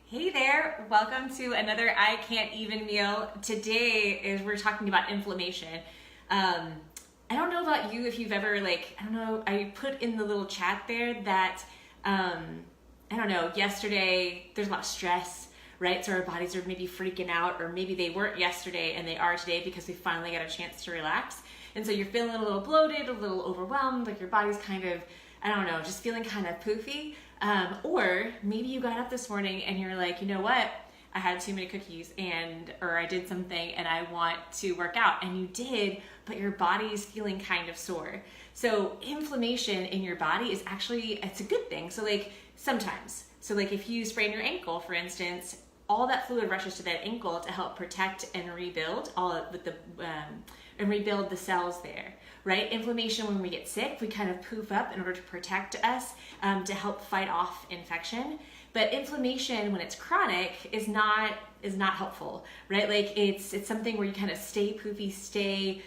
Hey there, welcome to another I Can't Even meal. Today we're talking about inflammation. I don't know about you if you've ever I put in the little chat there that, yesterday there's a lot of stress, right? So our bodies are maybe freaking out, or maybe they weren't yesterday and they are today because we finally got a chance to relax. And so you're feeling a little bloated, a little overwhelmed, like your body's kind of, just feeling kind of poofy. Or maybe you got up this morning and you're like, you know what? I had too many cookies or I did something and I want to work out, and you did, but your body's feeling kind of sore. So inflammation in your body is actually, it's a good thing. So sometimes, if you sprain your ankle, for instance, all that fluid rushes to that ankle to help protect and rebuild and rebuild the cells there, right? Inflammation, when we get sick, we kind of poof up in order to protect us, to help fight off infection. But inflammation, when it's chronic, is not helpful, right? It's something where you kind of stay poofy,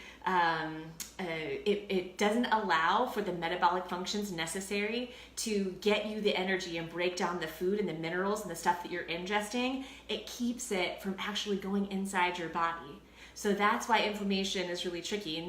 it doesn't allow for the metabolic functions necessary to get you the energy and break down the food and the minerals and the stuff that you're ingesting. It keeps it from actually going inside your body. So that's why inflammation is really tricky, and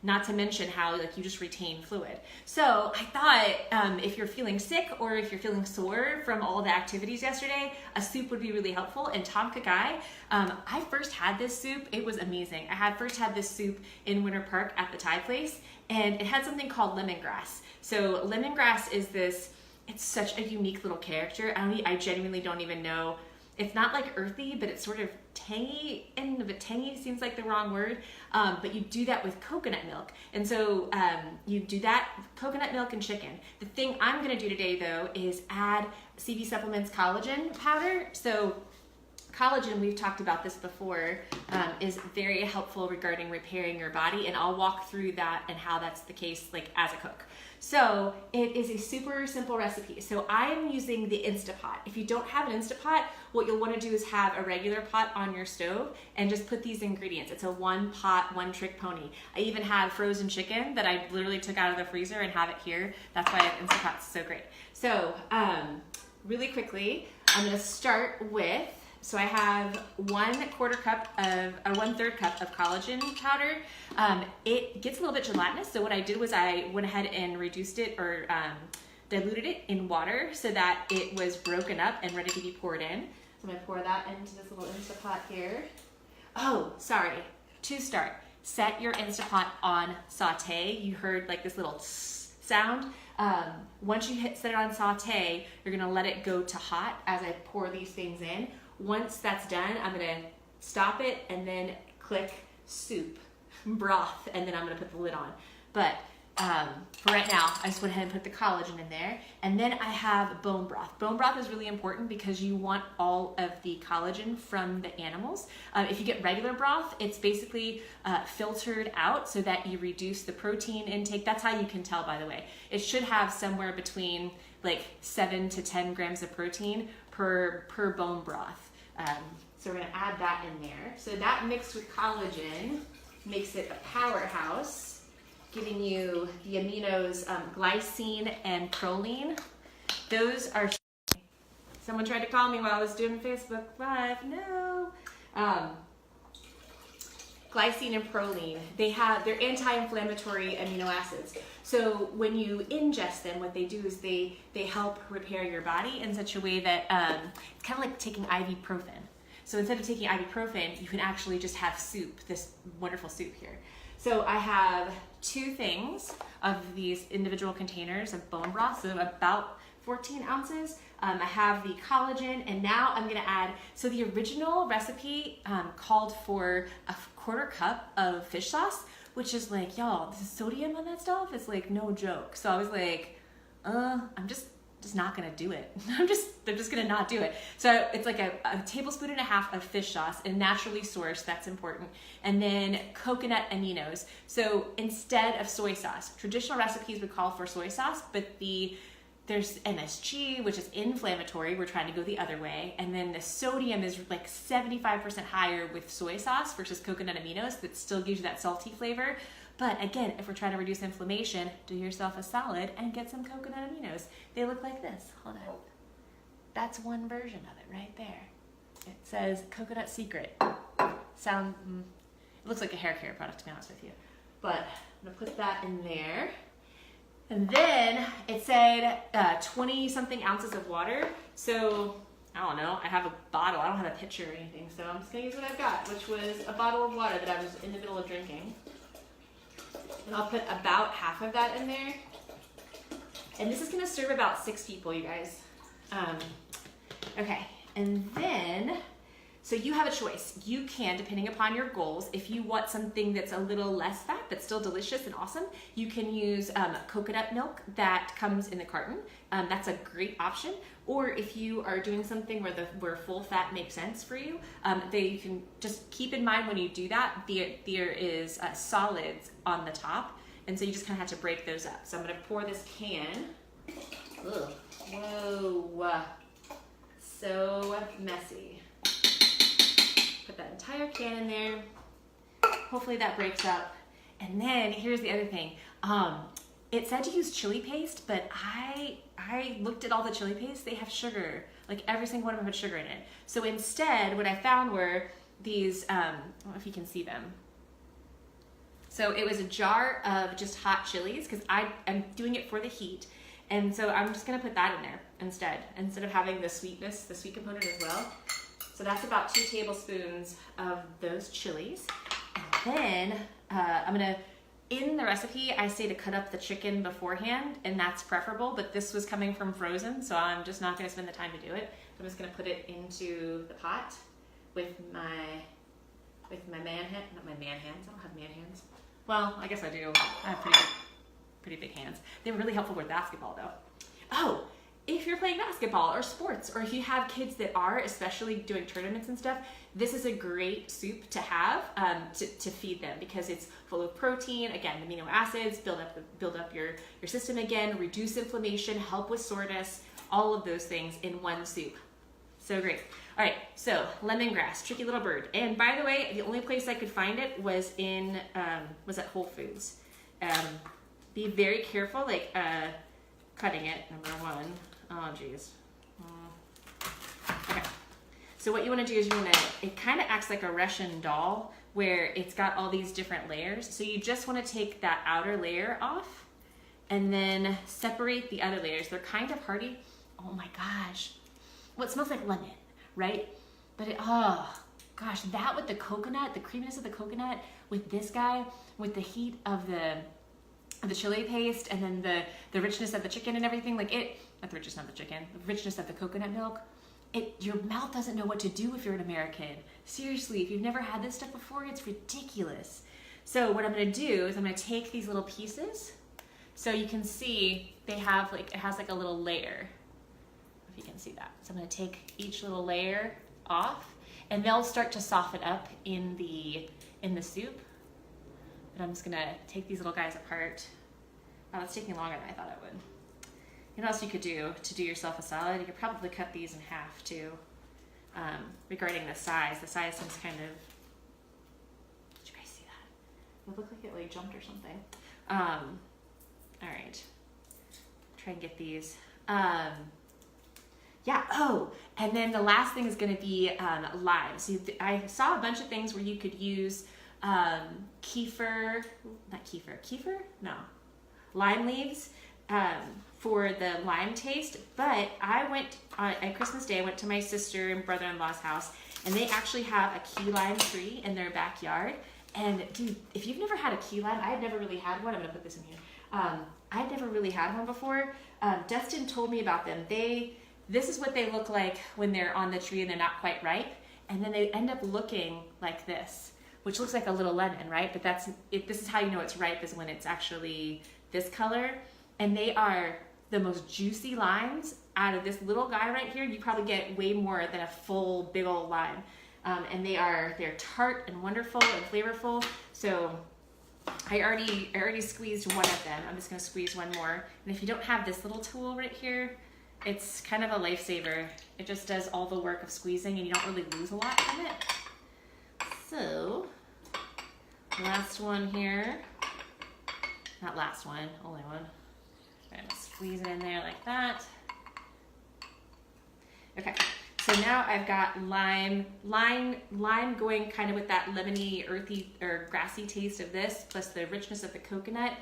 not to mention how you just retain fluid. So I thought if you're feeling sick or if you're feeling sore from all the activities yesterday, a soup would be really helpful. And Tom-Kha-Gai, I first had this soup. It was amazing. I first had this soup in Winter Park at the Thai place, and it had something called lemongrass. So lemongrass is it's such a unique little character. I genuinely don't even know. It's not earthy, but it's sort of tangy, but tangy seems like the wrong word. But you do that with coconut milk. And so you do that, coconut milk and chicken. The thing I'm gonna do today though is add CB Supplements collagen powder. So collagen, we've talked about this before, is very helpful regarding repairing your body, and I'll walk through that and how that's the case as a cook. So it is a super simple recipe. So I am using the Instapot. If you don't have an Instapot, what you'll want to do is have a regular pot on your stove and just put these ingredients. It's a one pot, one trick pony. I even have frozen chicken that I literally took out of the freezer and have it here. That's why Instapot's so great. So really quickly, I'm going to start with, so I have 1/4 cup of, or 1/3 cup of collagen powder. It gets a little bit gelatinous, so what I did was I went ahead and reduced it or diluted it in water so that it was broken up and ready to be poured in. So I'm gonna pour that into this little Instapot here. Oh, sorry, to start, set your Instapot on saute. You heard this little sound. Once you set it on saute, you're gonna let it go to hot as I pour these things in. Once that's done, I'm gonna stop it and then click soup, broth, and then I'm gonna put the lid on. But for right now, I just went ahead and put the collagen in there. And then I have bone broth. Bone broth is really important because you want all of the collagen from the animals. If you get regular broth, it's basically filtered out so that you reduce the protein intake. That's how you can tell, by the way. It should have somewhere between 7 to 10 grams of protein per bone broth. So we're gonna add that in there. So that mixed with collagen makes it a powerhouse, giving you the aminos glycine and proline. Those are, someone tried to call me while I was doing Facebook Live, no. Glycine and proline, they're anti-inflammatory amino acids. So when you ingest them, what they do is they help repair your body in such a way that it's kind of like taking ibuprofen. So instead of taking ibuprofen, you can actually just have soup, this wonderful soup here. So I have 2 things of these individual containers of bone broth, so about 14 ounces. I have the collagen, and now I'm gonna add, so the original recipe called for a 1/4 cup of fish sauce, which is y'all, the sodium on that stuff is no joke. So I was I'm just not gonna do it. I'm just gonna not do it. So it's a tablespoon and a half of fish sauce, and naturally sourced, that's important. And then coconut aminos. So instead of soy sauce, traditional recipes would call for soy sauce, but there's MSG, which is inflammatory. We're trying to go the other way. And then the sodium is 75% higher with soy sauce versus coconut aminos that still gives you that salty flavor. But again, if we're trying to reduce inflammation, do yourself a solid and get some coconut aminos. They look like this. Hold on. that's one version of it right there. It says Coconut Secret. It looks like a hair care product, to be honest with you. But I'm gonna put that in there. And then it said 20 something ounces of water. So I don't know, I have a bottle. I don't have a pitcher or anything. So I'm just gonna use what I've got, which was a bottle of water that I was in the middle of drinking. And I'll put about half of that in there. And this is gonna serve about 6 people, you guys. Okay, and then, so you have a choice. You can, depending upon your goals, if you want something that's a little less fat but still delicious and awesome, you can use coconut milk that comes in the carton. That's a great option. Or if you are doing something where full fat makes sense for you, you can just keep in mind when you do that, there is solids on the top, and so you just kind of have to break those up. So I'm gonna pour this can. Ugh. Whoa, so messy. Put that entire can in there. Hopefully that breaks up. And then here's the other thing. It said to use chili paste, but I looked at all the chili paste. They have sugar. Like every single one of them had sugar in it. So instead, what I found were these, I don't know if you can see them. So it was a jar of just hot chilies, because I'm doing it for the heat. And so I'm just gonna put that in there instead of having the sweetness, the sweet component as well. So that's about 2 tablespoons of those chilies. And then I'm gonna, in the recipe, I say to cut up the chicken beforehand, and that's preferable, but this was coming from frozen, so I'm just not gonna spend the time to do it. I'm just gonna put it into the pot with my man hand, not my man hands, I don't have man hands. Well, I guess I do. I have pretty big hands. They were really helpful with basketball though. Oh, if you're playing basketball or sports, or if you have kids that are, especially doing tournaments and stuff, this is a great soup to have to feed them, because it's full of protein, again, amino acids, build up your system again, reduce inflammation, help with soreness, all of those things in one soup. So great. All right, so lemongrass, tricky little bird. And by the way, the only place I could find it was at Whole Foods. Be very careful, like cutting it, number one. Oh geez. Okay. So what you want to do is it kind of acts like a Russian doll, where it's got all these different layers. So you just want to take that outer layer off and then separate the other layers. They're kind of hearty. Oh my gosh. Well, it smells like lemon, right? But oh gosh, that with the coconut, the creaminess of the coconut, with this guy, with the heat of the chili paste, and then the richness of the chicken and everything, like it, not the richness of the chicken, the richness of the coconut milk, your mouth doesn't know what to do if you're an American. Seriously, if you've never had this stuff before, it's ridiculous. So what I'm gonna do is I'm gonna take these little pieces, so you can see they have it has like a little layer, if you can see that. So I'm gonna take each little layer off, and they'll start to soften up in the soup. But I'm just gonna take these little guys apart. Oh, it's taking longer than I thought it would. You know what else you could do to do yourself a salad? You could probably cut these in half too. Regarding the size seems kind of, did you guys see that? It looked like it jumped or something. All right, try and get these. Yeah, oh, and then the last thing is gonna be lime. So I saw a bunch of things where you could use lime leaves for the lime taste. But I went at Christmas Day, I went to my sister and brother-in-law's house, and they actually have a key lime tree in their backyard. And dude, if you've never had a key lime, I had never really had one. I'm gonna put this in here. I'd never really had one before. Dustin told me about them. This is what they look like when they're on the tree and they're not quite ripe, and then they end up looking like this, which looks like a little lemon, right? But this is how you know it's ripe, is when it's actually this color. And they are the most juicy limes out of this little guy right here. You probably get way more than a full big old lime. And they're tart and wonderful and flavorful. So I already squeezed one of them. I'm just gonna squeeze one more. And if you don't have this little tool right here, it's kind of a lifesaver. It just does all the work of squeezing, and you don't really lose a lot from it. So, last one here. Not last one, only one. I'm gonna squeeze it in there like that. Okay, so now I've got lime going kind of with that lemony, earthy, or grassy taste of this, plus the richness of the coconut.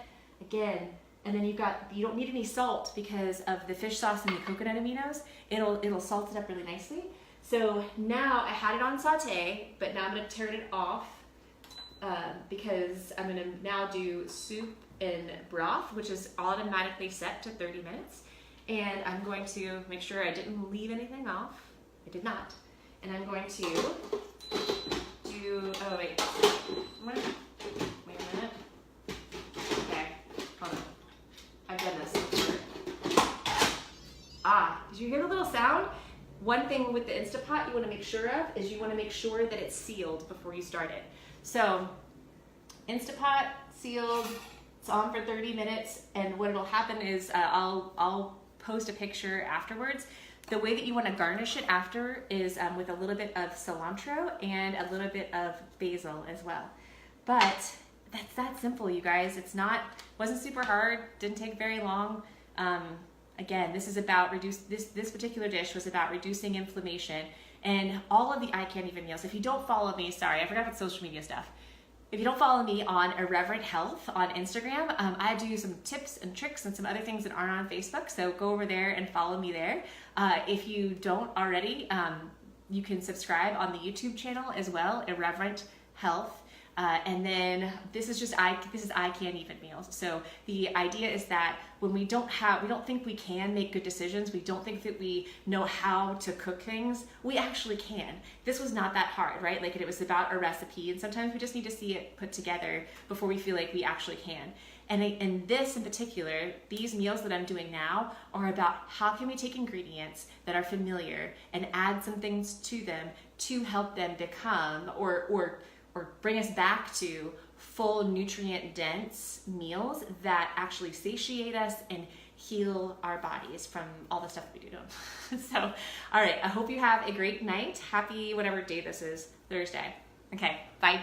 Again, and then you don't need any salt because of the fish sauce and the coconut aminos. It'll salt it up really nicely. So now I had it on saute, but now I'm gonna turn it off because I'm gonna now do soup and broth, which is automatically set to 30 minutes. And I'm going to make sure I didn't leave anything off. I did not. And I'm going to do, oh wait, wait a minute. Okay, hold on. I've done this before. Did you hear the little sound? One thing with the Instapot you want to make sure of is you want to make sure that it's sealed before you start it. So, Instapot, sealed, it's on for 30 minutes, and what will happen is I'll post a picture afterwards. The way that you want to garnish it after is with a little bit of cilantro and a little bit of basil as well. But that's that simple, you guys. Wasn't super hard, didn't take very long. Again, this is about this particular dish was about reducing inflammation, and all of the I Can't Even meals. If you don't follow me, sorry, I forgot about social media stuff. If you don't follow me on Irreverent Health on Instagram, I do some tips and tricks and some other things that aren't on Facebook, so go over there and follow me there. If you don't already, you can subscribe on the YouTube channel as well, Irreverent Health. And then this is I Can't Even meals. So the idea is that when we don't think we can make good decisions, we don't think that we know how to cook things, we actually can. This was not that hard, right? Like it was about a recipe, and sometimes we just need to see it put together before we feel like we actually can. And in this in particular, these meals that I'm doing now are about how can we take ingredients that are familiar and add some things to them to help them become or bring us back to full nutrient dense meals that actually satiate us and heal our bodies from all the stuff we do to them. So, all right, I hope you have a great night. Happy whatever day this is, Thursday. Okay, bye.